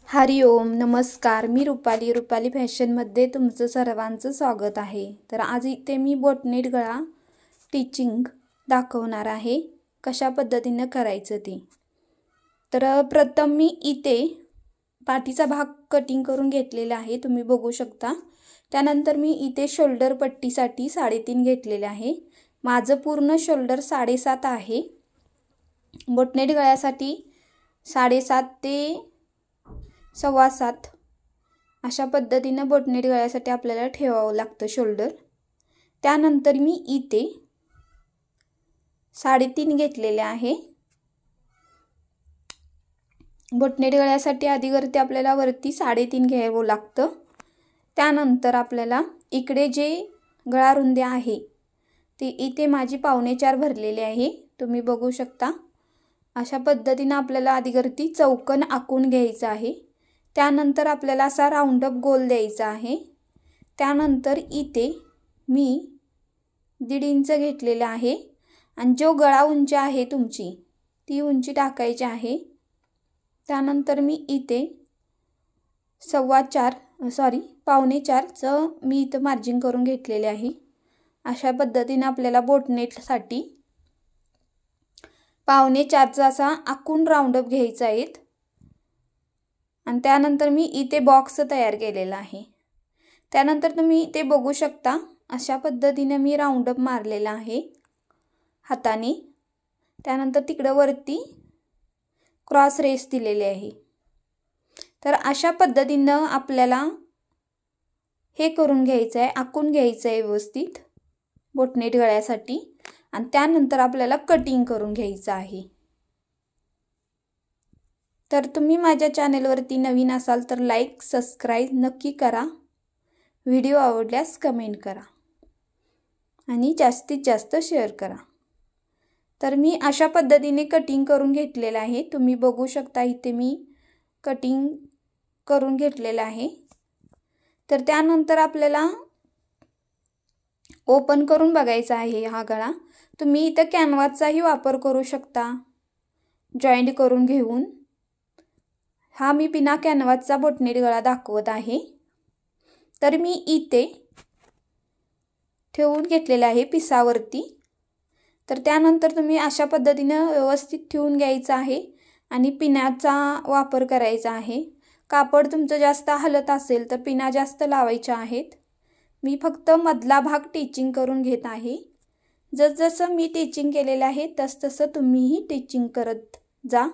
हरिओम नमस्कार। मी रुपाली फॅशनमध्ये तुमचं सर्वांचं स्वागत आहे। तर आज इथे मी बोटनेट गळा टिचिंग दाखवणार आहे, कशा पद्धतीने करायचं ते। तर प्रथम मी इथे पाठीचा भाग कटिंग करून घेतलेला आहे, तुम्ही बघू शकता। त्यानंतर मी इथे शोल्डर पट्टीसाठी 3.5 घेतलेले आहे। माझं पूर्ण शोल्डर 7.5 आहे। बोटनेट गळ्यासाठी 7.5 ते 7.25 अशा पद्धतीने बोटनेट गळ्यासाठी आपल्याला ठेवावं लागतं शोल्डर। त्यानंतर मी इथे 3.5 घेतलेले आहे। बोटनेट गळ्यासाठी आधी वरती आपल्याला वरती 3.5 घ्यावं लागतं। त्यानंतर आपल्याला इकडे जे गळा रुंदी आहे ते इथे माझी 4.25 भरलेली आहे, तुम्ही बघू शकता। अशा पद्धतीने आपल्याला आधी वरती चौकोन आखून घ्यायचा आहे। त्यानंतर आपल्याला असा राउंड अप गोल द्यायचा आहे। त्यानंतर इथे मी 1.5 इंच घेतलेला आहे आणि जो गळा उंची आहे तुमची ती उंची टाकायची आहे। त्यानंतर मी इथे 4.25 चं मी इथे मार्जिन करून घेतलेले आहे। अशा पद्धतीने आपल्याला बोटनेटसाठी 4.25 चा असा आखून राउंड अप घ्यायचा आहे। आणि त्यानंतर मी इथे बॉक्स तयार केलेला आहे। त्यानंतर तुम्ही इथे बघू शकता, अशा पद्धतीने मी राउंड अप मारलेला आहे हाताने। त्यानंतर तिकडे वरती क्रॉस रेस दिलेली आहे। तर अशा पद्धतीने आपल्याला हे करून घ्यायचं आहे, आखून घ्यायचं आहे व्यवस्थित बोटनेट गळ्यासाठी। आणि त्यानंतर आपल्याला कटिंग करून घ्यायचं आहे। तर तुम्ही माझ्या चॅनलवरती नवीन असाल तर लाईक सबस्क्राइब नक्की करा। व्हिडिओ आवडल्यास कमेंट करा आणि जास्तीत जास्त शेअर करा। तर मी अशा पद्धतीने कटिंग करून घेतलेलं आहे, तुम्ही बघू शकता। इथे मी कटिंग करून घेतलेलं आहे। तर त्यानंतर आपल्याला ओपन करून बघायचा आहे हा गळा। तुम्ही इथे कॅनव्हासचाही वापर करू शकता जॉईंट करून घेऊन। हा मी बिना कॅनव्हासचा बोटनेट गळा दाखवत आहे। तर मी इथे ठेवून घेतलेला आहे पिसावरती। तर त्यानंतर तुम्ही अशा पद्धतीने व्यवस्थित ठेवून घ्यायचं आहे आणि पिनाचा वापर करायचा आहे। कापड तुमचं जास्त हलत असेल तर पिना जास्त लावायच्या आहेत। मी फक्त मधला भाग टिचिंग करून घेत आहे। जसं मी टिचिंग केलेलं आहे तसं तुम्हीही टिचिंग करत जा।